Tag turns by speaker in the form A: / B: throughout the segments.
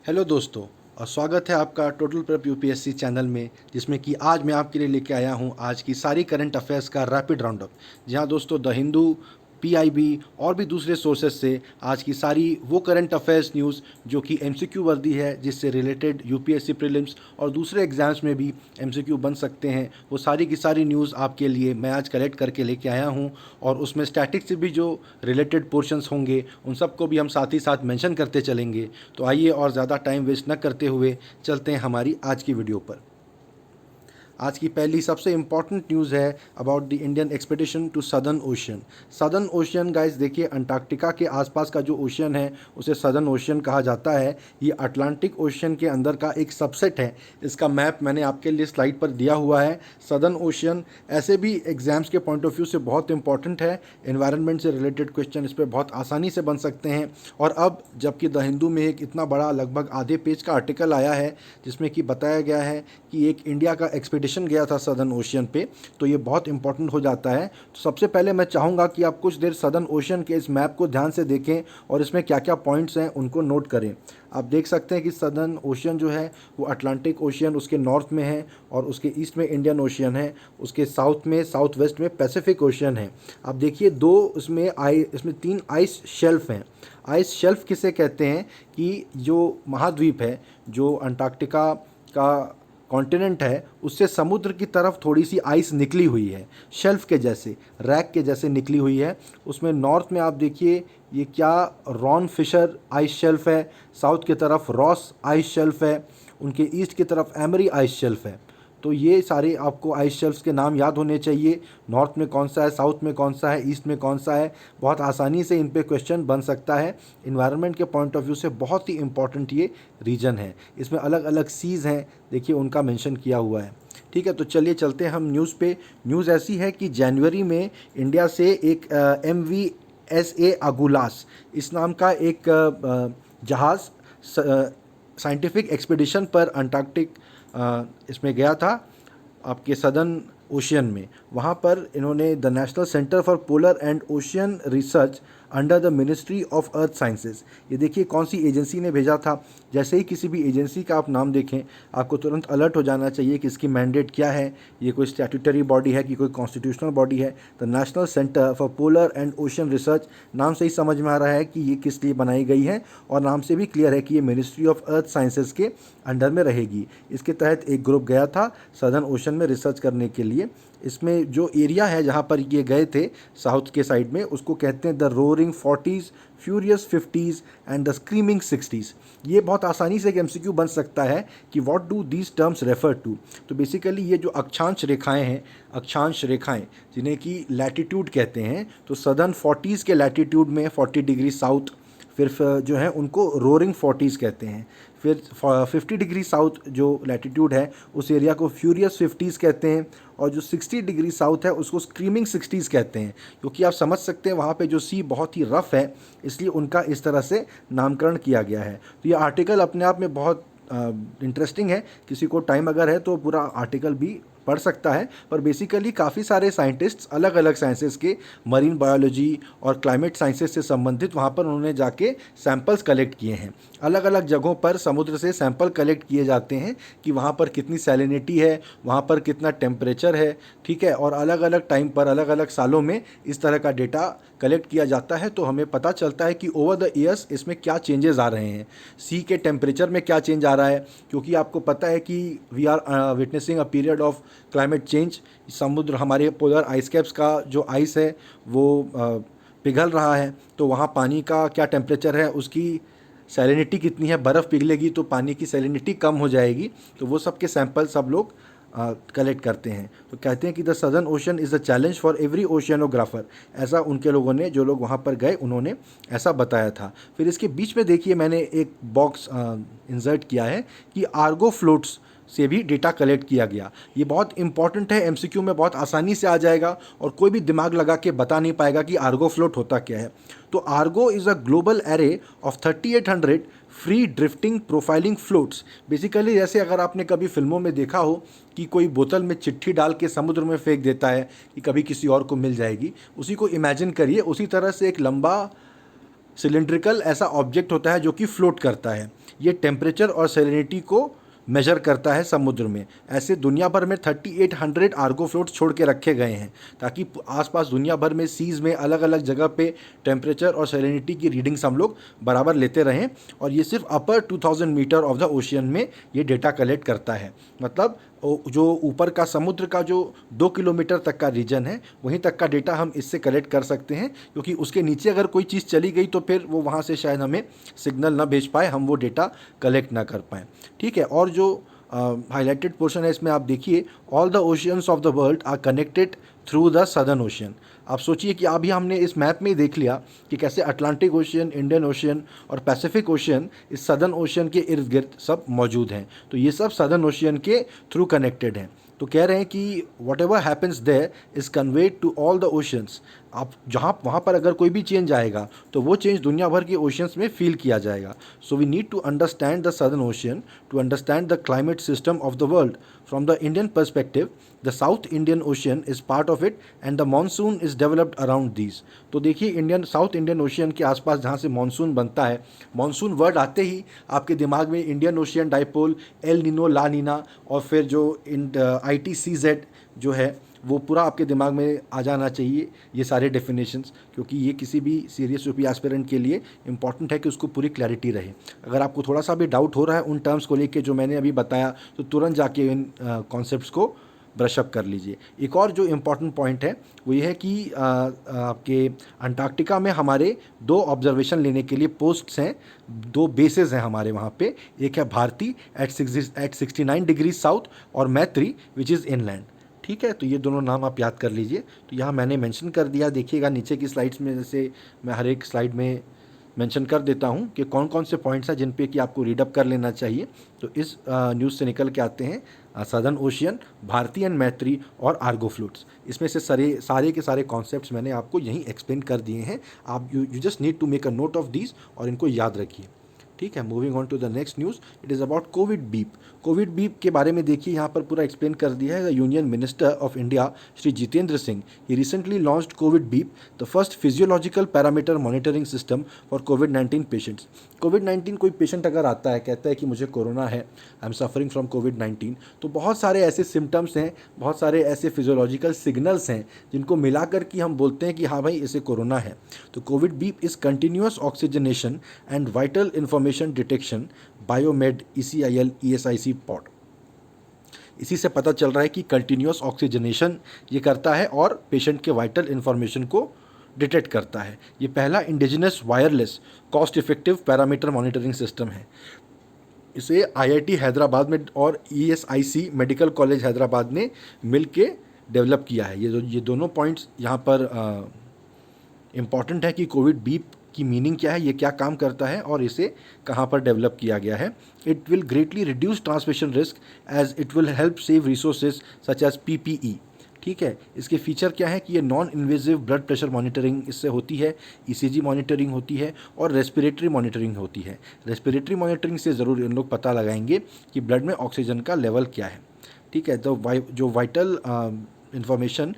A: Hello दोस्तों और स्वागत है आपका टोटल प्रेप यूपीएससी चैनल में, जिसमें कि आज मैं आपके लिए लेके आया हूं आज की सारी करंट अफेयर्स का रैपिड राउंडअप। जहां दोस्तों द हिंदू, पीआईबी और भी दूसरे सोर्सेस से आज की सारी वो करंट अफेयर्स न्यूज़ जो कि एमसीक्यू वर्दी है, जिससे रिलेटेड यूपीएससी प्रीलिम्स और दूसरे एग्जाम्स में भी एमसीक्यू बन सकते हैं, वो सारी की सारी न्यूज़ आपके लिए मैं आज कलेक्ट करके लेके आया हूं। और उसमें स्टैटिक्स से भी जो रिलेटेड पोर्शंस होंगे उन सबको भी हम साथ ही साथ मेंशन करते चलेंगे। तो आइए और ज़्यादा टाइम वेस्ट न करते हुए चलते हैं हमारी आज की वीडियो पर। आज की पहली सबसे इम्पॉर्टेंट न्यूज़ है about the Indian expedition to southern ocean. Southern ocean guys, देखिए अंटार्कटिका के आसपास का जो ओशियन है उसे सदर्न ओशियन कहा जाता है। ये अटलांटिक ओशियन के अंदर का एक सबसेट है। इसका मैप मैंने आपके लिए स्लाइड पर दिया हुआ है। सदर्न ओशियन ऐसे भी एग्जाम्स के पॉइंट ऑफ व्यू से बहुत इंपॉर्टेंट है। एनवायरनमेंट से रिलेटेड क्वेश्चन इस पर बहुत आसानी से बन सकते हैं। और अब जबकि द हिंदू में एक इतना बड़ा लगभग आधे पेज का आर्टिकल आया है जिसमें कि बताया गया है कि एक इंडिया का एक्सपेडिशन गया था सदर्न ओशियन पे, तो ये बहुत इंपॉर्टेंट हो जाता है। तो सबसे पहले मैं चाहूँगा कि आप कुछ देर सदर्न ओशियन के इस मैप को ध्यान से देखें और इसमें क्या क्या पॉइंट्स हैं उनको नोट करें। आप देख सकते हैं कि सदर्न ओशियन जो है वो अटलांटिक ओशियन उसके नॉर्थ में है और उसके ईस्ट में इंडियन ओशियन है, उसके साउथ में साउथ वेस्ट में पैसिफिक ओशियन है। आप देखिए इसमें 3 आइस शेल्फ हैं। आइस शेल्फ किसे कहते हैं कि जो महाद्वीप है, जो अंटार्कटिका का कॉन्टिनेंट है, उससे समुद्र की तरफ थोड़ी सी आइस निकली हुई है, शेल्फ के जैसे, रैक के जैसे निकली हुई है। उसमें नॉर्थ में आप देखिए ये क्या रॉन फिशर आइस शेल्फ है, साउथ की तरफ रॉस आइस शेल्फ है, उनके ईस्ट की तरफ एमरी आइस शेल्फ है। तो ये सारे आपको आइस शेल्फ्स के नाम याद होने चाहिए। नॉर्थ में कौन सा है, साउथ में कौन सा है, ईस्ट में कौन सा है, बहुत आसानी से इन पे क्वेश्चन बन सकता है। इन्वायरमेंट के पॉइंट ऑफ व्यू से बहुत ही इंपॉर्टेंट ये रीजन है। इसमें अलग अलग सीज़ हैं, देखिए उनका मेंशन किया हुआ है। ठीक है, तो चलिए चलते हैं हम न्यूज़ पे। न्यूज़ ऐसी है कि जनवरी में इंडिया से एक MVSA अगुलास इस नाम का एक जहाज़ साइंटिफिक एक्सपीडिशन पर अंटार्कटिक इसमें गया था, आपके सदर्न ओशियन में। वहाँ पर इन्होंने the national centre for polar and ocean research under the ministry of earth sciences, ये देखिए कौन सी एजेंसी ने भेजा था। जैसे ही किसी भी एजेंसी का आप नाम देखें आपको तुरंत अलर्ट हो जाना चाहिए कि इसकी मैंडेट क्या है, ये कोई स्टैट्यूटरी बॉडी है कि कोई कॉन्स्टिट्यूशनल बॉडी है। The national centre for polar and ocean research, नाम से ही समझ में आ रहा है कि ये किस लिए बनाई गई है और नाम से भी क्लियर है कि ये मिनिस्ट्री ऑफ अर्थ साइंसेज के अंडर में रहेगी। इसके तहत एक ग्रुप गया था सदर्न ओशन में रिसर्च करने के लिए। इसमें जो एरिया है जहाँ पर ये गए थे साउथ के साइड में, उसको कहते हैं the roaring 40s, furious 50s and the screaming 60s। ये बहुत आसानी से एक MCQ बन सकता है कि what do these terms refer to. तो बेसिकली ये जो अक्षांश रेखाएं हैं, अक्षांश रेखाएं जिन्हें कि लैटिट्यूड कहते हैं, तो सदर्न 40s के लैटिट्यूड में 40 डिग्री साउथ, फिर जो है उनको रोरिंग 40s कहते हैं। फिर 50 डिग्री साउथ जो लैटिट्यूड है उस एरिया को फ्यूरियस 50s कहते हैं, और जो 60 डिग्री साउथ है उसको स्क्रीमिंग 60s कहते हैं। क्योंकि आप समझ सकते हैं वहाँ पे जो सी बहुत ही रफ़ है, इसलिए उनका इस तरह से नामकरण किया गया है। तो ये आर्टिकल अपने आप में बहुत इंटरेस्टिंग है। किसी को टाइम अगर है तो पूरा आर्टिकल भी पढ़ सकता है। पर बेसिकली काफ़ी सारे साइंटिस्ट्स अलग अलग साइंसेस के, मरीन बायोलॉजी और क्लाइमेट साइंसेस से संबंधित, वहाँ पर उन्होंने जाके सैंपल्स कलेक्ट किए हैं। अलग अलग जगहों पर समुद्र से सैंपल कलेक्ट किए जाते हैं कि वहाँ पर कितनी सैलिनिटी है, वहाँ पर कितना टेम्परेचर है, ठीक है। और अलग अलग टाइम पर अलग अलग सालों में इस तरह का डेटा कलेक्ट किया जाता है, तो हमें पता चलता है कि ओवर द ईयर्स इसमें क्या चेंजेस आ रहे हैं, सी के टेम्परेचर में क्या चेंज आ रहा है। क्योंकि आपको पता है कि we are witnessing a period of climate change. समुद्र, हमारे पोलर आइस कैप्स का जो आइस है वो पिघल रहा है, तो वहाँ पानी का क्या टेम्परेचर है, उसकी सैलिनिटी कितनी है, बर्फ़ पिघलेगी तो पानी की सैलिनिटी कम हो जाएगी। तो वो सब के सैंपल सब लोग कलेक्ट करते हैं। तो कहते हैं कि the southern ocean is a challenge for every oceanographer, ऐसा उनके लोगों ने, जो लोग वहाँ पर गए, उन्होंने ऐसा बताया था। फिर इसके बीच में देखिए मैंने एक बॉक्स इंसर्ट किया है कि आर्गो फ्लोट्स से भी डेटा कलेक्ट किया गया। ये बहुत इंपॉर्टेंट है, MCQ में बहुत आसानी से आ जाएगा और कोई भी दिमाग लगा के बता नहीं पाएगा कि आर्गो फ्लोट होता क्या है। तो Ergo is a global array of 3800 free drifting profiling floats. Basically जैसे अगर आपने कभी फिल्मों में देखा हो कि कोई बोतल में चिट्ठी डाल के समुद्र में फेंक देता है कि कभी किसी और को मिल जाएगी, उसी को इमेजिन करिए। उसी तरह से एक लंबा सिलिंड्रिकल ऐसा ऑब्जेक्ट होता है जो कि फ्लोट करता है। ये टेम्परेचर और सैलिनिटी को मेजर करता है समुद्र में। ऐसे दुनिया भर में 3800 आर्गो फ्लोट्स छोड़ के रखे गए हैं ताकि आसपास दुनिया भर में सीज़ में अलग अलग जगह पे टेम्परेचर और सैलिनिटी की रीडिंग्स हम लोग बराबर लेते रहें। और ये सिर्फ अपर 2000 मीटर ऑफ द ओशियन में ये डेटा कलेक्ट करता है। मतलब जो ऊपर का समुद्र का जो 2 किलोमीटर तक का रीजन है वहीं तक का डेटा हम इससे कलेक्ट कर सकते हैं, क्योंकि उसके नीचे अगर कोई चीज़ चली गई तो फिर वो वहाँ से शायद हमें सिग्नल ना भेज पाए, हम वो डेटा कलेक्ट ना कर पाएँ। ठीक है, और जो हाईलाइटेड पोर्शन है इसमें आप देखिए, all the oceans of the world are connected through the southern ocean. आप सोचिए कि अभी हमने इस मैप में ही देख लिया कि कैसे अटलांटिक ओशियन, इंडियन ओशियन और पैसिफिक ओशियन इस सदर्न ओशियन के इर्द गिर्द सब मौजूद हैं। तो ये सब सदर्न ओशियन के थ्रू कनेक्टेड हैं। तो कह रहे हैं कि whatever happens there is conveyed to all the oceans. आप जहाँ वहाँ पर अगर कोई भी चेंज आएगा तो वो चेंज दुनिया भर के ओशियंस में फील किया जाएगा। So we need to understand the southern ocean to understand the climate system of the world. From the Indian perspective the south Indian ocean is part of it and the monsoon is developed around these. तो देखिए south Indian ocean के आसपास जहाँ से monsoon बनता है, monsoon word आते ही आपके दिमाग में Indian Ocean dipole, El Nino, La Nina और फिर जो ITCZ जो है वो पूरा आपके दिमाग में आ जाना चाहिए, ये सारे डेफिनेशंस, क्योंकि ये किसी भी सीरियस यूपी एस्पिरेंट के लिए इंपॉर्टेंट है कि उसको पूरी क्लैरिटी रहे। अगर आपको थोड़ा सा भी डाउट हो रहा है उन टर्म्स को लेके जो मैंने अभी बताया, तो तुरंत जाके इन कॉन्सेप्ट्स को ब्रशअप कर लीजिए। एक और जो इम्पॉर्टेंट पॉइंट है वो ये है कि आपके अंटार्कटिका में हमारे 2 ऑब्जर्वेशन लेने के लिए पोस्ट्स हैं, 2 बेसेस हैं हमारे वहाँ पे। एक है भारती एट 69 डिग्री साउथ और मैत्री विच इज़ इनलैंड। ठीक है, तो ये दोनों नाम आप याद कर लीजिए। तो यहाँ मैंने मेंशन कर दिया, देखिएगा नीचे की स्लाइड्स में, जैसे मैं हर एक स्लाइड में मेंशन कर देता हूँ कि कौन कौन से पॉइंट्स हैं जिन पे कि आपको रीडअप कर लेना चाहिए। तो इस न्यूज़ से निकल के आते हैं सदर्न ओशियन, भारती एंड मैत्री और आर्गो फ्लूट्स। इसमें से सारे के सारे कॉन्सेप्ट्स मैंने आपको यहीं एक्सप्लेन कर दिए हैं। आप you just need to make a note of these और इनको याद रखिए। ठीक है, moving on to the next news, it is about COVID BEEP. COVID BEEP के बारे में देखिए यहाँ पर पूरा एक्सप्लेन कर दिया है। The union minister of India Shri Jitendra Singh ही recently launched COVID beep, the first physiological parameter monitoring system for कोविड-19 पेशेंट्स। कोविड-19 कोई पेशेंट अगर आता है, कहता है कि मुझे कोरोना है, आई एम सफरिंग फ्रॉम कोविड-19, तो बहुत सारे ऐसे सिम्टम्स हैं, बहुत सारे ऐसे फिजियोलॉजिकल सिग्नल्स हैं जिनको मिलाकर कि हम बोलते हैं कि हाँ भाई इसे कोरोना है। तो COVID beep is continuous oxygenation and vital information detection biomed ECIL ESIC pod. इसी से पता चल रहा है कि कंटिन्यूअस ऑक्सीजनेशन ये करता है और पेशेंट के वाइटल इंफॉर्मेशन को डिटेक्ट करता है। ये पहला indigenous wireless cost effective parameter monitoring system है। इसे IIT हैदराबाद में और ESIC मेडिकल कॉलेज हैदराबाद ने मिल के डेवलप किया है। ये दोनों पॉइंट्स यहाँ पर इम्पॉर्टेंट है कि कोविड बीप की मीनिंग क्या है, ये क्या काम करता है और इसे कहाँ पर डेवलप किया गया है। It will greatly reduce transmission risk as it will help save resources such as PPE। ठीक है, इसके फीचर क्या है कि ये non invasive blood pressure monitoring इससे होती है, ECG मॉनिटरिंग होती है और रेस्पिरेटरी मॉनिटरिंग होती है। रेस्पिरेटरी मॉनिटरिंग से ज़रूर इन लोग पता लगाएंगे कि ब्लड में ऑक्सीजन का लेवल क्या है। ठीक है, तो जो वाइटल इंफॉर्मेशन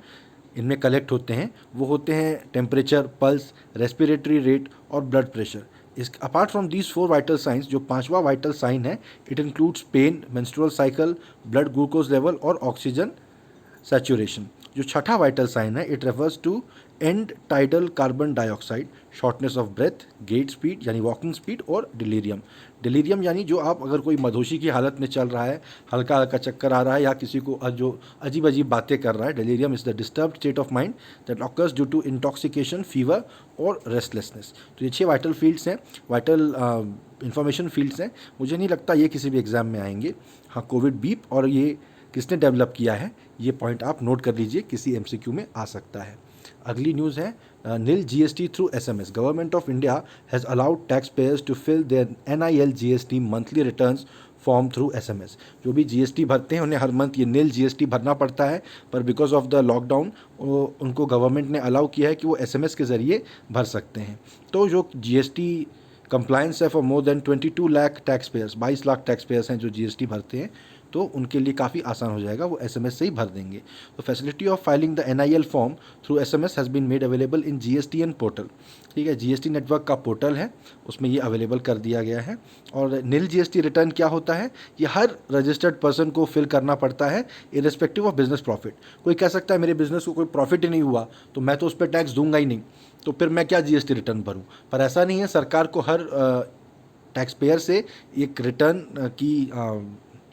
A: इनमें कलेक्ट होते हैं वो होते हैं टेम्परेचर, पल्स, रेस्पिरेटरी रेट और ब्लड प्रेशर। इस apart from these 4 vital signs, जो 5वां वाइटल साइन है, it includes pain, menstrual cycle, blood glucose level और ऑक्सीजन सैचुरेशन। जो 6ठा वाइटल साइन है, it refers to end tidal carbon dioxide, shortness of breath, gait speed यानी walking speed और delirium. Delirium यानी जो आप अगर कोई मदहोशी की हालत में चल रहा है, हल्का हल्का चक्कर आ रहा है या किसी को जो अजीब अजीब बातें कर रहा है, delirium is the disturbed state of mind that occurs due to intoxication, fever और रेस्टलेसनेस। तो ये 6 वाइटल फील्ड्स हैं, वाइटल इंफॉर्मेशन फील्ड्स हैं। मुझे नहीं लगता ये किसी भी एग्ज़ाम में आएंगे। हाँ, कोविड बीप और ये किसने डेवलप किया है, ये पॉइंट आप नोट कर लीजिए, किसी MCQ में आ सकता है। अगली न्यूज़ है nil GST through SMS. Government of India has allowed taxpayers to fill their NIL GST monthly returns form through SMS। जो भी GST भरते हैं उन्हें हर मंथ ये नील GST भरना पड़ता है, पर बिकॉज ऑफ द लॉकडाउन उनको गवर्नमेंट ने अलाउ किया है कि वो SMS के ज़रिए भर सकते हैं। तो जो GST कंप्लायंस है for more than 22 lakh tax payers, 22 lakh tax payers हैं जो GST भरते हैं, तो उनके लिए काफ़ी आसान हो जाएगा, वो SMS से ही भर देंगे। तो facility of filing the NIL form through SMS has been made available in GSTN portal. ठीक है, GST नेटवर्क का पोर्टल है, उसमें ये अवेलेबल कर दिया गया है। और नील GST रिटर्न क्या होता है, ये हर रजिस्टर्ड पर्सन को फिल करना पड़ता है इरेस्पेक्टिव ऑफ बिजनेस प्रॉफिट। कोई कह सकता है मेरे बिजनेस को कोई प्रॉफिट ही नहीं हुआ तो मैं तो उस पर टैक्स दूंगा ही नहीं, तो फिर मैं क्या GST रिटर्न भरूं। पर ऐसा नहीं है, सरकार को हर टैक्स पेयर से एक रिटर्न की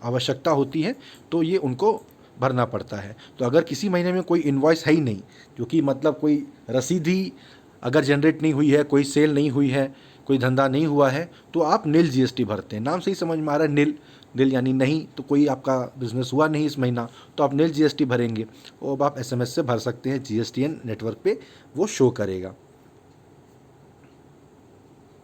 A: आवश्यकता होती है, तो ये उनको भरना पड़ता है। तो अगर किसी महीने में कोई इनवॉइस है ही नहीं, जो कि मतलब कोई रसीद ही अगर जनरेट नहीं हुई है, कोई सेल नहीं हुई है, कोई धंधा नहीं हुआ है, तो आप नील GST भरते हैं। नाम से ही समझ में आ रहा है, नील नील यानी नहीं, तो कोई आपका बिजनेस हुआ नहीं इस महीना, तो आप नील GST भरेंगे। वो अब आप SMS से भर सकते हैं, GSTN नेटवर्क पे वो शो करेगा।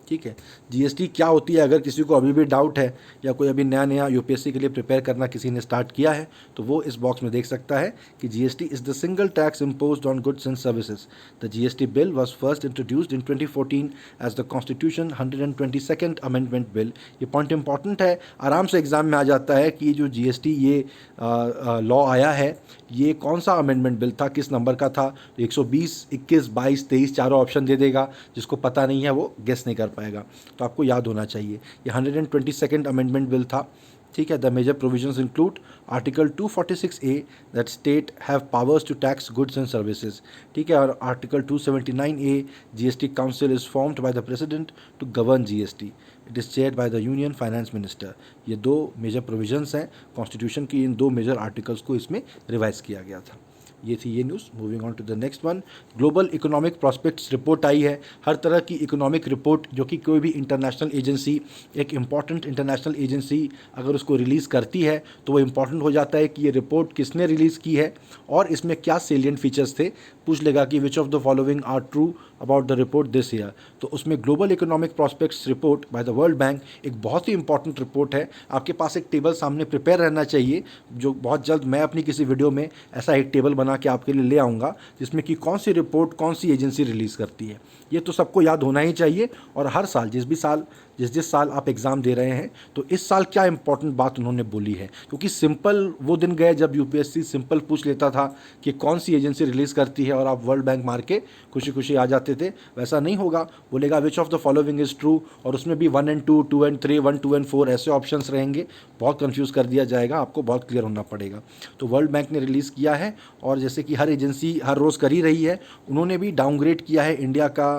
A: ठीक है, GST क्या होती है, अगर किसी को अभी भी डाउट है या कोई अभी नया नया UPSC के लिए प्रिपेयर करना किसी ने स्टार्ट किया है, तो वो इस बॉक्स में देख सकता है कि GST is the single tax imposed on goods and services. The GST bill was first introduced in 2014 as the constitution 122nd amendment bill. ये पॉइंट इंपॉर्टेंट है, आराम से एग्जाम में आ जाता है कि जो GST ये लॉ आया है, ये कौन सा अमेंडमेंट बिल था, किस नंबर का था। 120, 21, 22, 23 चारों ऑप्शन दे देगा, जिसको पता नहीं है वो गेस नहीं कर पाएगा, तो आपको याद होना चाहिए। ये 122nd अमेंडमेंट बिल था। ठीक है, the major provisions include article 246A that state have powers to tax goods and services. ठीक है, और article 279A GST council is formed by the president to govern GST। It is chaired by the union finance minister. ये दो major provisions हैं constitution की, इन दो major articles को इसमें रिवाइज किया गया था। ये थी ये news. Moving on to the next one, global economic prospects report आई है। हर तरह की इकोनॉमिक रिपोर्ट जो कि कोई भी इंटरनेशनल एजेंसी, एक इम्पॉर्टेंट इंटरनेशनल एजेंसी अगर उसको रिलीज़ करती है तो वो इम्पॉर्टेंट हो जाता है कि ये रिपोर्ट किसने रिलीज़ की है और इसमें क्या सेलियंट फीचर्स थे। पूछ लेगा कि which of the following are true about the report this year, तो उसमें global economic prospects report by the World Bank एक बहुत ही इंपॉर्टेंट रिपोर्ट है। आपके पास एक टेबल सामने प्रिपेयर रहना चाहिए, जो बहुत जल्द मैं अपनी किसी वीडियो में ऐसा एक टेबल बना के आपके लिए ले आऊँगा, जिसमें कि कौन सी रिपोर्ट कौन सी एजेंसी रिलीज़ करती है। ये तो सबको याद होना ही चाहिए। और हर साल जिस साल आप एग्ज़ाम दे रहे हैं, तो इस साल क्या इंपॉर्टेंट बात उन्होंने बोली है, क्योंकि सिंपल वो दिन गए जब UPSC सिंपल पूछ लेता था कि कौन सी एजेंसी रिलीज़ करती है और आप वर्ल्ड बैंक मार के खुशी खुशी आ जाते थे। वैसा नहीं होगा, बोलेगा विच of the following is true, और उसमें भी 1 and 2, 2 and 3, 1, 2 and 4 ऐसे ऑप्शंस रहेंगे। बहुत कंफ्यूज कर दिया जाएगा, आपको बहुत क्लियर होना पड़ेगा। तो वर्ल्ड बैंक ने रिलीज़ किया है, और जैसे कि हर एजेंसी हर रोज़ कर ही रही है, उन्होंने भी डाउनग्रेड किया है इंडिया का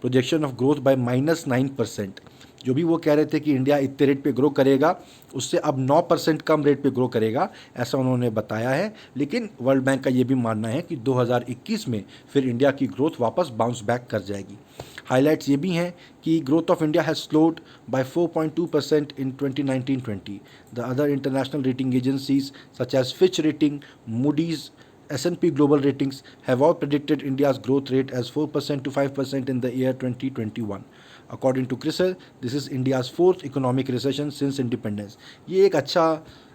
A: प्रोजेक्शन ऑफ ग्रोथ बाय -9%। जो भी वो कह रहे थे कि इंडिया इतने रेट पे ग्रो करेगा, उससे अब 9% कम रेट पे ग्रो करेगा, ऐसा उन्होंने बताया है। लेकिन वर्ल्ड बैंक का ये भी मानना है कि 2021 में फिर इंडिया की ग्रोथ वापस बाउंस बैक कर जाएगी। हाइलाइट्स ये भी हैं कि growth of India has slowed by 4.2% in 2019-20। The other international rating agencies such as Fitch rating, Moody's, S&P Global Ratings have all predicted India's growth rate as 4% to 5% in the year 2021. According to CRISIL, this is India's fourth economic recession since independence. ये एक अच्छा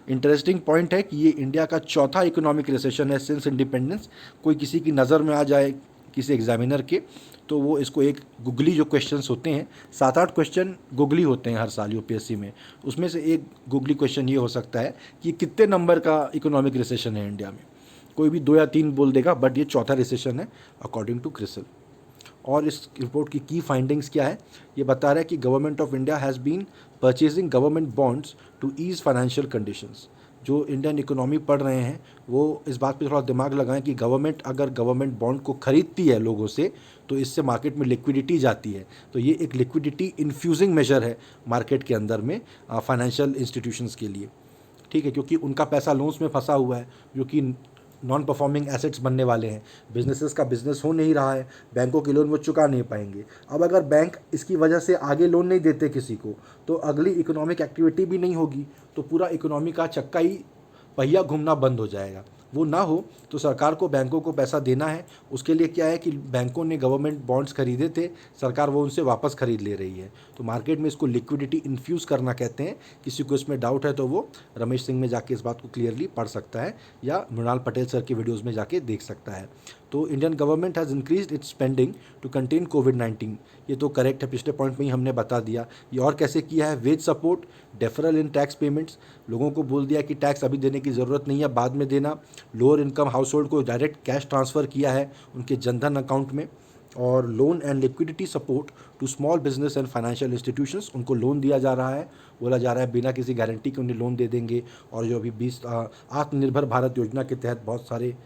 A: interesting point है कि ये India का चौथा economic recession है since independence. कोई किसी की नज़र में आ जाए किसी एग्जामिनर के, तो वो इसको एक गूगली जो क्वेश्चंस होते हैं, 7-8 क्वेश्चन गूगली होते हैं हर साल UPSC में, उसमें से एक गूगली क्वेश्चन ये हो सकता है कि कितने नंबर का इकोनॉमिक रिसेशन है इंडिया में। कोई भी 2 या 3 बोल देगा, बट ये चौथा रिसेशन है अकॉर्डिंग टू क्रिसिल। और इस रिपोर्ट की फाइंडिंग्स क्या है, ये बता रहा है कि government of India has been purchasing government bonds to ease financial conditions. जो इंडियन इकोनॉमी पढ़ रहे हैं वो इस बात पे थोड़ा दिमाग लगाएं कि गवर्नमेंट अगर गवर्नमेंट बॉन्ड को खरीदती है लोगों से, तो इससे मार्केट में लिक्विडिटी जाती है। तो ये एक लिक्विडिटी इन्फ्यूजिंग मेजर है मार्केट के अंदर में फाइनेंशियल इंस्टीट्यूशंस के लिए। ठीक है, क्योंकि उनका पैसा लोन्स में फंसा हुआ है, जो कि नॉन परफॉर्मिंग एसेट्स बनने वाले हैं। बिजनेसेस का बिजनेस हो नहीं रहा है, बैंकों के लोन वो चुका नहीं पाएंगे। अब अगर बैंक इसकी वजह से आगे लोन नहीं देते किसी को, तो अगली इकोनॉमिक एक्टिविटी भी नहीं होगी, तो पूरा इकोनॉमी का चक्का ही पहिया घूमना बंद हो जाएगा। वो ना हो तो सरकार को बैंकों को पैसा देना है। उसके लिए क्या है कि बैंकों ने गवर्नमेंट बॉन्ड्स खरीदे थे, सरकार वो उनसे वापस खरीद ले रही है। तो मार्केट में इसको लिक्विडिटी इन्फ्यूज़ करना कहते हैं। किसी को इसमें डाउट है तो वो रमेश सिंह में जाके इस बात को क्लियरली पढ़ सकता है, या मृणाल पटेल सर की वीडियोज़ में जाके देख सकता है। तो Indian government has increased its spending to contain कोविड-19। ये तो करेक्ट है, पिछले पॉइंट में ही हमने बता दिया। ये और कैसे किया है? Wage support, deferral in tax payments, लोगों को बोल दिया कि टैक्स अभी देने की ज़रूरत नहीं है, बाद में देना। लोअर इनकम हाउस होल्ड को डायरेक्ट कैश ट्रांसफ़र किया है उनके जनधन अकाउंट में। और loan and liquidity support to small business and financial institutions, उनको लोन दिया जा रहा है, बोला जा रहा है बिना किसी गारंटी के उन्हें लोन दे देंगे। और जो अभी 20 आत्मनिर्भर भारत योजना के तहत बहुत सारे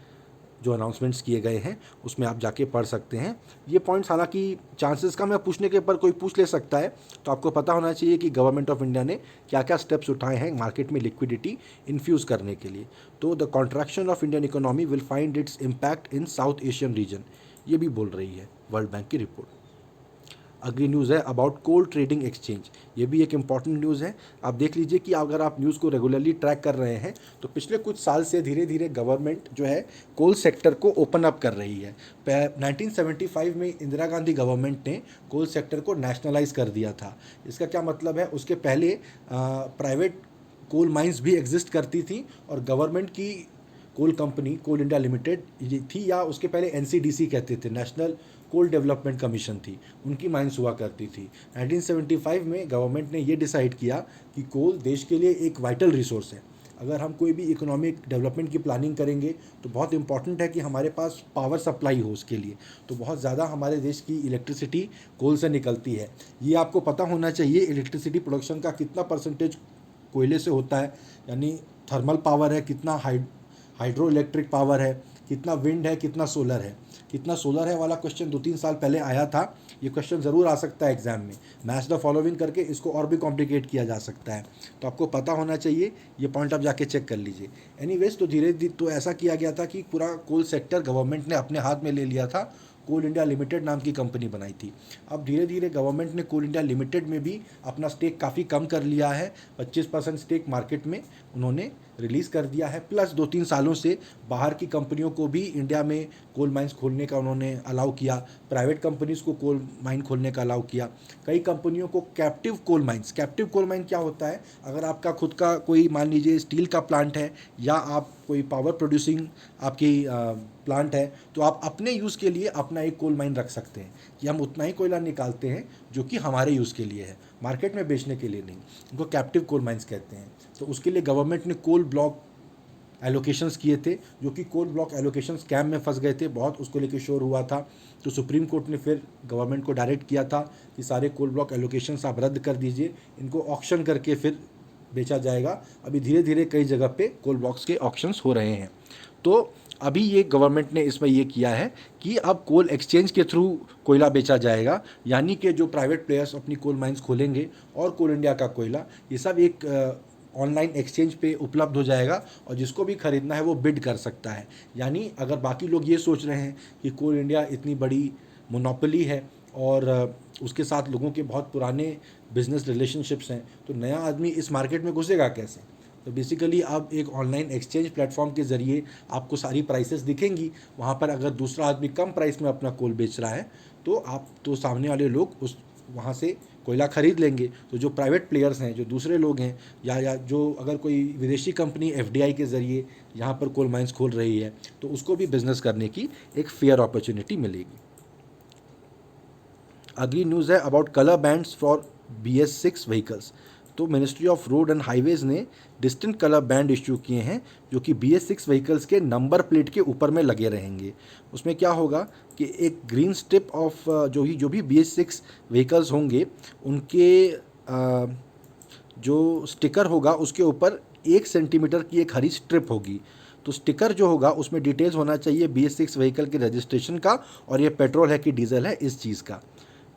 A: जो अनाउंसमेंट्स किए गए हैं उसमें आप जाके पढ़ सकते हैं। ये पॉइंट्स हालांकि चांसेस कम है पूछने के, पर कोई पूछ ले सकता है, तो आपको पता होना चाहिए कि गवर्नमेंट ऑफ इंडिया ने क्या क्या स्टेप्स उठाए हैं मार्केट में लिक्विडिटी इन्फ्यूज़ करने के लिए। तो the contraction of Indian economy will find its impact in south Asian region, ये भी बोल रही है वर्ल्ड बैंक की रिपोर्ट। अगली न्यूज़ है अबाउट कोल ट्रेडिंग एक्सचेंज, ये भी एक इम्पॉर्टेंट न्यूज़ है। आप देख लीजिए कि अगर आप न्यूज़ को रेगुलरली ट्रैक कर रहे हैं तो पिछले कुछ साल से धीरे धीरे गवर्नमेंट जो है कोल सेक्टर को ओपन अप कर रही है। 1975 में इंदिरा गांधी गवर्नमेंट ने कोल सेक्टर को नेशनलाइज कर दिया था। इसका क्या मतलब है? उसके पहले प्राइवेट कोल माइंस भी एग्जिस्ट करती थी और गवर्नमेंट की कोल कंपनी कोल इंडिया लिमिटेड थी, या उसके पहले एनसीडीसी कहते थे, नेशनल कोल डेवलपमेंट कमीशन थी, उनकी माइंस हुआ करती थी। 1975 में गवर्नमेंट ने ये डिसाइड किया कि कोल देश के लिए एक वाइटल रिसोर्स है। अगर हम कोई भी इकोनॉमिक डेवलपमेंट की प्लानिंग करेंगे तो बहुत इंपॉर्टेंट है कि हमारे पास पावर सप्लाई हो उसके लिए। तो बहुत ज़्यादा हमारे देश की इलेक्ट्रिसिटी कोल से निकलती है। ये आपको पता होना चाहिए इलेक्ट्रिसिटी प्रोडक्शन का कितना परसेंटेज कोयले से होता है, यानी थर्मल पावर है, कितना हाइड्रो इलेक्ट्रिक पावर है, कितना विंड है, कितना सोलर है। कितना सोलर है वाला क्वेश्चन 2-3 साल पहले आया था। ये क्वेश्चन ज़रूर आ सकता है एग्जाम में, मैच द फॉलोइंग करके इसको और भी कॉम्प्लिकेट किया जा सकता है, तो आपको पता होना चाहिए। ये पॉइंट आप जाके चेक कर लीजिए। एनीवेज, तो धीरे धीरे तो ऐसा किया गया था कि पूरा कोल सेक्टर गवर्नमेंट ने अपने हाथ में ले लिया था, कोल इंडिया लिमिटेड नाम की कंपनी बनाई थी। अब धीरे धीरे गवर्नमेंट ने कोल इंडिया लिमिटेड में भी अपना स्टेक काफ़ी कम कर लिया है। 25% स्टेक मार्केट में उन्होंने रिलीज़ कर दिया है। प्लस 2-3 सालों से बाहर की कंपनियों को भी इंडिया में कोल माइंस खोलने का उन्होंने अलाउ किया, प्राइवेट कंपनीज़ को कोल माइन खोलने का अलाउ किया। कई कंपनियों को कैप्टिव कोल माइन क्या होता है? अगर आपका खुद का कोई मान लीजिए स्टील का प्लांट है या आप कोई पावर प्रोड्यूसिंग आपकी प्लांट है, तो आप अपने यूज़ के लिए अपना एक कोल माइन रख सकते हैं कि हम उतना ही कोयला निकालते हैं जो कि हमारे यूज़ के लिए है, मार्केट में बेचने के लिए नहीं। उनको कैप्टिव कोल माइंस कहते हैं। तो उसके लिए गवर्नमेंट ने कोल ब्लॉक एलोकेशंस किए थे, जो कि कोल ब्लॉक एलोकेशन स्कैम में फंस गए थे, बहुत उसको लेके शोर हुआ था। तो सुप्रीम कोर्ट ने फिर गवर्नमेंट को डायरेक्ट किया था कि सारे कोल ब्लॉक एलोकेशंस आप रद्द कर दीजिए, इनको ऑक्शन करके फिर बेचा जाएगा। अभी धीरे धीरे कई जगह पे कोल ब्लॉक्स के ऑक्शंस हो रहे हैं। तो अभी ये गवर्नमेंट ने इसमें ये किया है कि अब कोल एक्सचेंज के थ्रू कोयला बेचा जाएगा, यानी कि जो प्राइवेट प्लेयर्स अपनी कोल माइंस खोलेंगे और कोल इंडिया का कोयला ये सब एक ऑनलाइन एक्सचेंज पे उपलब्ध हो जाएगा और जिसको भी खरीदना है वो बिड कर सकता है। यानी अगर बाकी लोग ये सोच रहे हैं कि कोल इंडिया इतनी बड़ी मोनोपोली है और उसके साथ लोगों के बहुत पुराने बिजनेस रिलेशनशिप्स हैं, तो नया आदमी इस मार्केट में घुसेगा कैसे? तो बेसिकली अब एक ऑनलाइन एक्सचेंज प्लेटफॉर्म के ज़रिए आपको सारी प्राइसेस दिखेंगी। वहाँ पर अगर दूसरा आदमी कम प्राइस में अपना कोल बेच रहा है तो सामने वाले लोग उस वहाँ से कोयला खरीद लेंगे। तो जो प्राइवेट प्लेयर्स हैं, जो दूसरे लोग हैं, या जो अगर कोई विदेशी कंपनी एफडीआई के ज़रिए यहाँ पर कोल माइंस खोल रही है तो उसको भी बिजनेस करने की एक फेयर अपॉर्चुनिटी मिलेगी। अगली न्यूज़ है about colour bands for BS6 vehicles. तो ministry of road and highways ने डिस्टिंक्ट कलर बैंड इशू किए हैं जो कि BS6 व्हीकल्स के नंबर प्लेट के ऊपर में लगे रहेंगे। उसमें क्या होगा कि एक ग्रीन स्ट्रिप ऑफ जो भी BS6 व्हीकल्स होंगे उनके जो स्टिकर होगा उसके ऊपर 1 सेंटीमीटर की एक हरी स्ट्रिप होगी। तो स्टिकर जो होगा उसमें डिटेल्स होना चाहिए BS6 व्हीकल के रजिस्ट्रेशन का और ये पेट्रोल है कि डीजल है इस चीज़ का,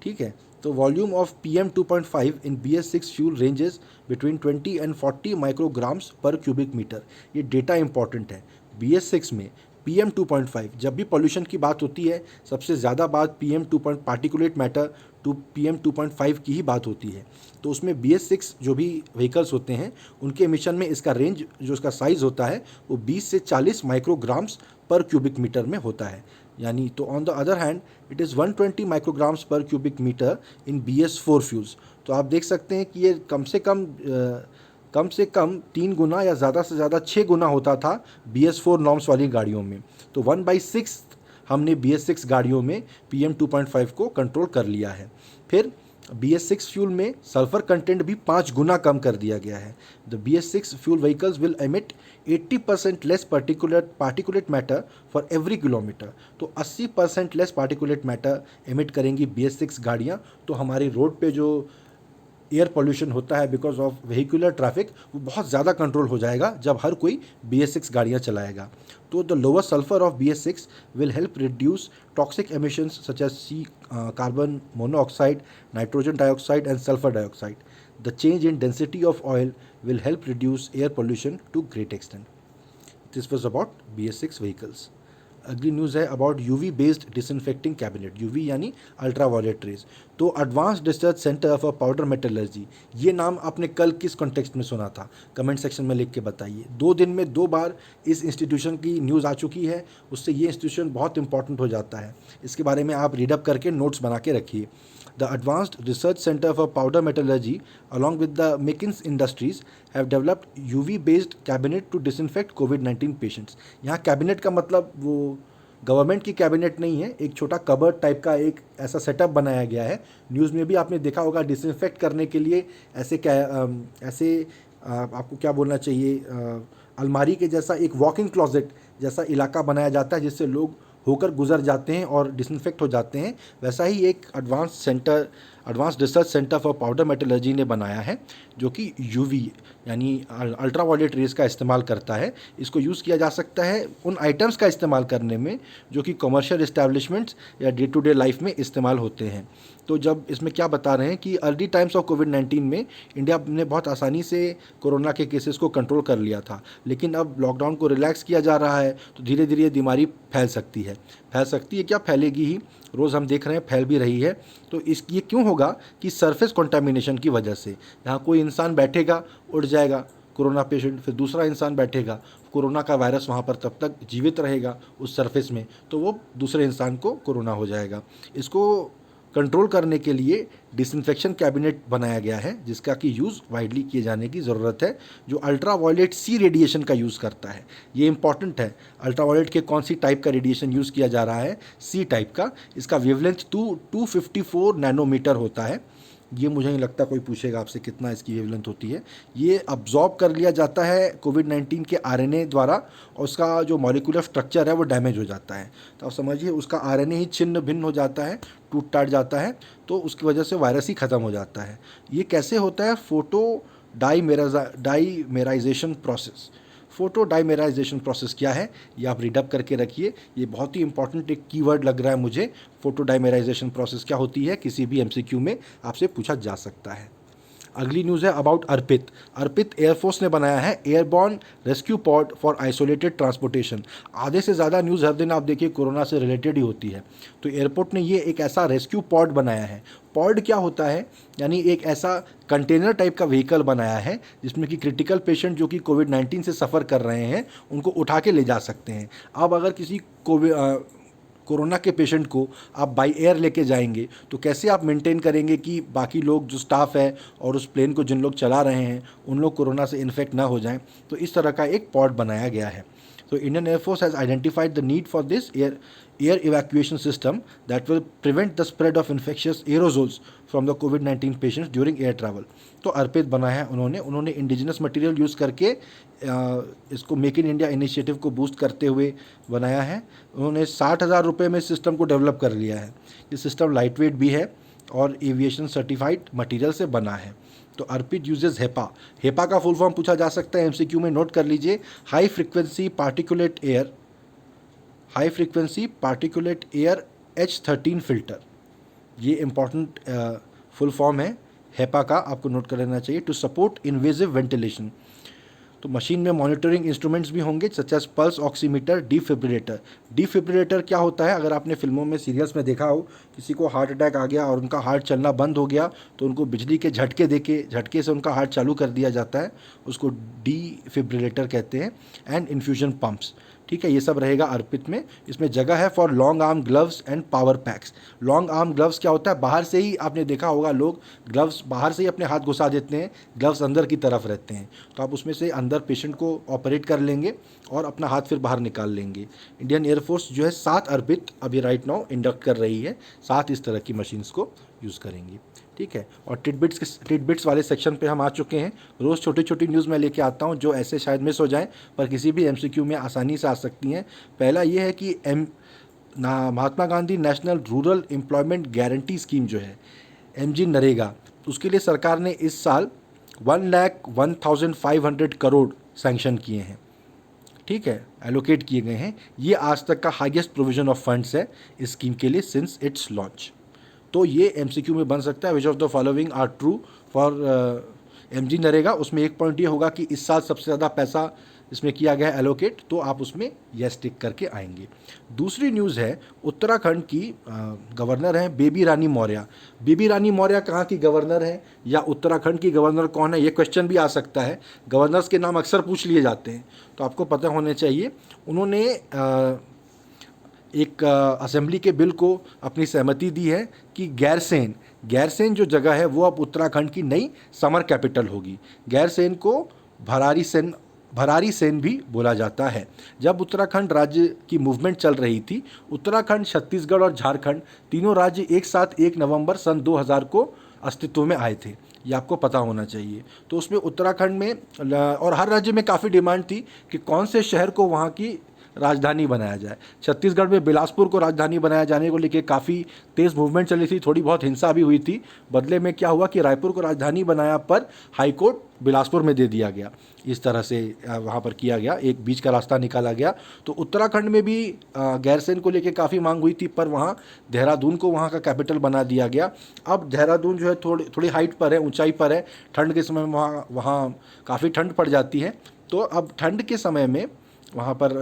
A: ठीक है। तो volume of PM 2.5 in BS6 fuel ranges between 20 and 40 micrograms पर क्यूबिक मीटर। ये डेटा इंपॉर्टेंट है। BS6 में PM 2.5, जब भी पॉल्यूशन की बात होती है सबसे ज़्यादा बात पार्टिकुलेट मैटर PM 2.5 की ही बात होती है। तो उसमें BS6 जो भी व्हीकल्स होते हैं उनके एमिशन में इसका रेंज जो उसका साइज़ होता है वो 20 से 40 माइक्रोग्राम्स पर क्यूबिक मीटर में होता है। यानी तो on the other hand it is 120 micrograms पर क्यूबिक मीटर इन BS4 फ्यूल्स। तो आप देख सकते हैं कि ये कम से कम 3 गुना या ज़्यादा से ज़्यादा 6 गुना होता था BS4 नॉर्म्स वाली गाड़ियों में। तो 1/6 हमने BS6 गाड़ियों में PM 2.5 को कंट्रोल कर लिया है। फिर BS6 फ्यूल में सल्फर कंटेंट भी 5 गुना कम कर दिया गया है। The BS6 fuel vehicles will emit 80% less particulate matter for every kilometre. तो 80% लेस पार्टिकुलेट मैटर एमिट करेंगी BS6 गाड़ियाँ। तो हमारी रोड पे जो एयर पोल्यूशन होता है बिकॉज ऑफ वेहिकुलर ट्रैफिक, वो बहुत ज़्यादा कंट्रोल हो जाएगा जब हर कोई BS6 गाड़ियाँ चलाएगा। तो the lower sulphur of BS6 will help reduce toxic emissions such as carbon monoxide, nitrogen dioxide and sulphur dioxide. The change in density of oil will help reduce air pollution to great extent. This was about BS6 vehicles. अगली news है about UV based disinfecting cabinet. UV यानी ultra violet rays. तो advanced research centre for powder metallurgy, ये नाम आपने कल किस context में सुना था? कमेंट सेक्शन में लिख के बताइए। 2 दिन में 2 बार इस इंस्टीट्यूशन की न्यूज़ आ चुकी है, उससे ये इंस्टीट्यूशन बहुत इंपॉर्टेंट हो जाता है। इसके बारे में आप रीडअप करके नोट्स बना के रखिए। The Advanced Research Center for Powder Metallurgy, along with the Mikins Industries, have developed UV-based cabinet to disinfect COVID-19 patients. यहाँ कैबिनेट का मतलब वो गवर्नमेंट की कैबिनेट नहीं है, एक छोटा कबर्ड टाइप का एक ऐसा सेटअप बनाया गया है। न्यूज़ में भी आपने देखा होगा, डिसइंफेक्ट करने के लिए आपको क्या बोलना चाहिए, अलमारी के जैसा एक वॉकिंग क्लॉजेट जैसा इलाका बनाया जाता है जिससे लोग होकर गुजर जाते हैं और डिसइंफेक्ट हो जाते हैं। वैसा ही एक advance research centre for powder metallurgy ने बनाया है, जो कि UV यानी अल्ट्रा वायलेट रेज का इस्तेमाल करता है। इसको यूज़ किया जा सकता है उन आइटम्स का इस्तेमाल करने में जो कि कमर्शियल इस्टेब्लिशमेंट्स या डे टू डे लाइफ में इस्तेमाल होते हैं। तो जब इसमें क्या बता रहे हैं कि अर्ली टाइम्स ऑफ COVID-19 में इंडिया ने बहुत आसानी से कोरोना के केसेस को कंट्रोल कर लिया था, लेकिन अब लॉकडाउन को रिलैक्स किया जा रहा है तो धीरे धीरे ये बीमारी फैल सकती है। क्या फैलेगी ही, रोज़ हम देख रहे हैं फैल भी रही है। तो ये क्यों होगा कि सरफेस कंटामिनेशन की वजह से। यहाँ कोई इंसान बैठेगा, उड़ जाएगा कोरोना पेशेंट, फिर दूसरा इंसान बैठेगा, कोरोना का वायरस वहाँ पर तब तक जीवित रहेगा उस सरफेस में, तो वो दूसरे इंसान को कोरोना हो जाएगा। इसको कंट्रोल करने के लिए डिसइंफेक्शन कैबिनेट बनाया गया है, जिसका कि यूज़ वाइडली किए जाने की ज़रूरत है, जो अल्ट्रा वायलेट C रेडिएशन का यूज़ करता है। ये इंपॉर्टेंट है, अल्ट्रा वायलेट के कौन सी टाइप का रेडिएशन यूज़ किया जा रहा है? C टाइप का। इसका वेवलेंथ 254 नैनोमीटर होता है। ये मुझे नहीं लगता कोई पूछेगा आपसे कितना इसकी वेवलेंथ होती है। ये अब्जॉर्ब कर लिया जाता है COVID-19 के RNA द्वारा, और उसका जो मॉलिक्यूलर स्ट्रक्चर है वो डैमेज हो जाता है। तो आप समझिए उसका RNA ही छिन्न भिन्न हो जाता है, टूट टाट जाता है, तो उसकी वजह से वायरस ही ख़त्म हो जाता है। ये कैसे होता है? डाइमेराइजेशन प्रोसेस। फोटोडाइमेराइजेशन प्रोसेस क्या है ये आप रीडअप करके रखिए। ये बहुत ही इंपॉर्टेंट एक कीवर्ड लग रहा है मुझे। फोटोडाइमेराइजेशन प्रोसेस क्या होती है, किसी भी MCQ में आपसे पूछा जा सकता है। अगली न्यूज़ है अबाउट अर्पित। अर्पित एयरफोर्स ने बनाया है airborne rescue pod for isolated transportation. आधे से ज़्यादा न्यूज़ हर दिन आप देखिए कोरोना से रिलेटेड ही होती है। तो एयरपोर्ट ने ये एक ऐसा रेस्क्यू पॉड बनाया है। पॉड क्या होता है? यानी एक ऐसा कंटेनर टाइप का व्हीकल बनाया है जिसमें कि क्रिटिकल पेशेंट जो कि COVID-19 से सफ़र कर रहे हैं उनको उठा के ले जा सकते हैं। अब अगर किसी कोरोना के पेशेंट को आप बाई एयर लेके जाएंगे तो कैसे आप मेंटेन करेंगे कि बाकी लोग जो स्टाफ है और उस प्लेन को जिन लोग चला रहे हैं उन लोग कोरोना से इन्फेक्ट ना हो जाएं। तो इस तरह का एक पॉड बनाया गया है। तो Indian air force has identified the need for this air evacuation system that will prevent the spread of infectious aerosols from the COVID-19 patients during air travel. तो अर्पित बनाया है उन्होंने इंडिजिनस मटेरियल यूज़ करके इसको मेक इन इंडिया इनिशिएटिव को boost करते हुए बनाया है। उन्होंने 60,000 रुपये में इस सिस्टम को डेवलप कर लिया है। ये सिस्टम लाइट वेट भी है और एविएशन सर्टिफाइड मटेरियल से बना है। तो अर्पित यूजेस हेपा। हेपा का फुल फॉर्म पूछा जा सकता है MCQ में, नोट कर लीजिए। High frequency particulate air H13 filter. ये इंपॉर्टेंट फुल फॉर्म है हेपा का, आपको नोट कर लेना चाहिए। To support invasive ventilation. तो मशीन में मॉनिटरिंग इंस्ट्रूमेंट्स भी होंगे such as pulse oximeter, defibrillator. Defibrillator क्या होता है? अगर आपने फिल्मों में सीरियल्स में देखा हो, किसी को हार्ट अटैक आ गया और उनका हार्ट चलना बंद हो गया तो उनको बिजली के झटके से उनका हार्ट चालू कर दिया जाता है, उसको डिफिब्रिलेटर कहते हैं। एंड इन्फ्यूजन पम्प्स, ठीक है, ये सब रहेगा अर्पित में। इसमें जगह है for long arm gloves and power PACS. Long arm gloves क्या होता है, बाहर से ही आपने देखा होगा लोग ग्लव्स बाहर से ही अपने हाथ घुसा देते हैं, ग्लव्स अंदर की तरफ रहते हैं, तो आप उसमें से अंदर पेशेंट को ऑपरेट कर लेंगे और अपना हाथ फिर बाहर निकाल लेंगे। इंडियन एयरफोर्स जो है 7 अर्पित अभी राइट नाउ इंडक्ट कर रही है, 7 इस तरह की मशीन्स को यूज़ करेंगी। ठीक है, और टिडबिट्स वाले सेक्शन पे हम आ चुके हैं। रोज़ छोटी छोटी न्यूज़ मैं लेके आता हूँ जो ऐसे शायद मिस हो जाएं पर किसी भी एमसीक्यू में आसानी से आ सकती हैं। पहला ये है कि Mahatma Gandhi national rural employment guarantee scheme जो है एमजी नरेगा, उसके लिए सरकार ने इस साल 1,01,500 करोड़ सैंक्शन किए हैं। ठीक है, एलोकेट किए गए हैं। ये आज तक का हाईएस्ट प्रोविजन ऑफ फंड्स है इस स्कीम के लिए सिंस इट्स लॉन्च। तो ये एमसीक्यू में बन सकता है, which of the following are true for MGNREGA. उसमें एक पॉइंट ये होगा कि इस साल सबसे ज़्यादा पैसा इसमें किया गया है एलोकेट, तो आप उसमें यस टिक करके आएंगे। दूसरी न्यूज़ है उत्तराखंड की गवर्नर हैं बेबी रानी मौर्य। बेबी रानी मौर्य कहाँ की गवर्नर है या उत्तराखंड की गवर्नर कौन है, ये क्वेश्चन भी आ सकता है। गवर्नर्स के नाम अक्सर पूछ लिए जाते हैं, तो आपको पता होने चाहिए। उन्होंने एक असेंबली के बिल को अपनी सहमति दी है कि गैरसेन जो जगह है वो अब उत्तराखंड की नई समर कैपिटल होगी। गैरसेन को भरारी सेन भी बोला जाता है। जब उत्तराखंड राज्य की मूवमेंट चल रही थी, उत्तराखंड, छत्तीसगढ़ और झारखंड तीनों राज्य एक साथ 1 नवंबर सन 2000 को अस्तित्व में आए थे, ये आपको पता होना चाहिए। तो उसमें उत्तराखंड में और हर राज्य में काफ़ी डिमांड थी कि कौन से शहर को वहाँ की राजधानी बनाया जाए। छत्तीसगढ़ में बिलासपुर को राजधानी बनाया जाने को लेकर काफ़ी तेज़ मूवमेंट चली थी, थोड़ी बहुत हिंसा भी हुई थी। बदले में क्या हुआ कि रायपुर को राजधानी बनाया पर हाईकोर्ट बिलासपुर में दे दिया गया। इस तरह से वहाँ पर किया गया, एक बीच का रास्ता निकाला गया। तो उत्तराखंड में भी गैरसैंण को लेकर काफ़ी मांग हुई थी, पर वहाँ देहरादून को वहाँ का कैपिटल बना दिया गया। अब देहरादून जो है थोड़ी हाइट पर है, ऊंचाई पर है। ठंड के समय में वहाँ काफ़ी ठंड पड़ जाती है। तो अब ठंड के समय में वहाँ पर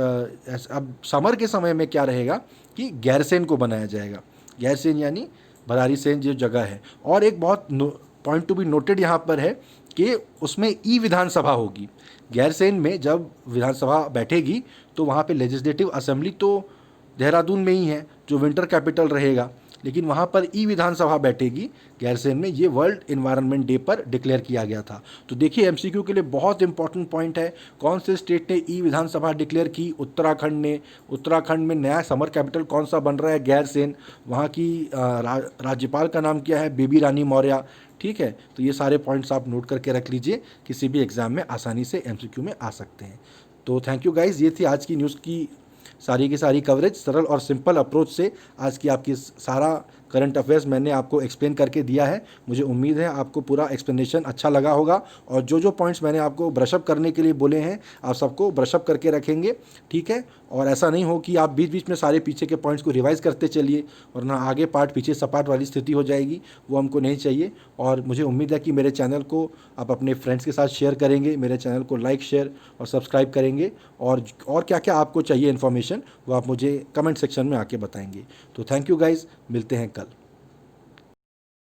A: अब समर के समय में क्या रहेगा कि गैरसैंण को बनाया जाएगा। गैरसैंण यानी भरारी सेन जो जगह है। और एक बहुत पॉइंट टू बी नोटेड यहाँ पर है कि उसमें ई विधानसभा होगी। गैरसैंण में जब विधानसभा बैठेगी तो वहाँ पे लेजिस्लेटिव असेंबली तो देहरादून में ही है जो विंटर कैपिटल रहेगा, लेकिन वहाँ पर ई विधानसभा बैठेगी गैरसैंण में। ये वर्ल्ड एनवायरनमेंट डे पर डिक्लेयर किया गया था। तो देखिए एमसीक्यू के लिए बहुत इंपॉर्टेंट पॉइंट है, कौन से स्टेट ने ई विधानसभा डिक्लेयर की, उत्तराखंड ने। उत्तराखंड में नया समर कैपिटल कौन सा बन रहा है, गैरसैंण। वहाँ की राज्यपाल का नाम क्या है, बेबी रानी मौर्य। ठीक है, तो ये सारे पॉइंट्स आप नोट करके रख लीजिए, किसी भी एग्जाम में आसानी से एमसीक्यू में आ सकते हैं। तो थैंक यू गाइज, ये थी आज की न्यूज़ की सारी की सारी कवरेज। सरल और सिंपल अप्रोच से आज की आपकी सारा करंट अफेयर्स मैंने आपको एक्सप्लेन करके दिया है। मुझे उम्मीद है आपको पूरा एक्सप्लेनेशन अच्छा लगा होगा, और जो जो पॉइंट्स मैंने आपको ब्रशअप करने के लिए बोले हैं आप सबको ब्रशअप करके रखेंगे। ठीक है, और ऐसा नहीं हो कि आप बीच बीच में सारे पीछे के पॉइंट्स को रिवाइज करते चलिए और ना आगे पार्ट पीछे सपाट वाली स्थिति हो जाएगी, वो हमको नहीं चाहिए। और मुझे उम्मीद है कि मेरे चैनल को आप अपने फ्रेंड्स के साथ शेयर करेंगे, मेरे चैनल को लाइक, शेयर और सब्सक्राइब करेंगे, और क्या क्या आपको चाहिए इन्फॉर्मेशन वो आप मुझे कमेंट सेक्शन में आके बताएंगे। तो थैंक यू गाइज, मिलते हैं कल।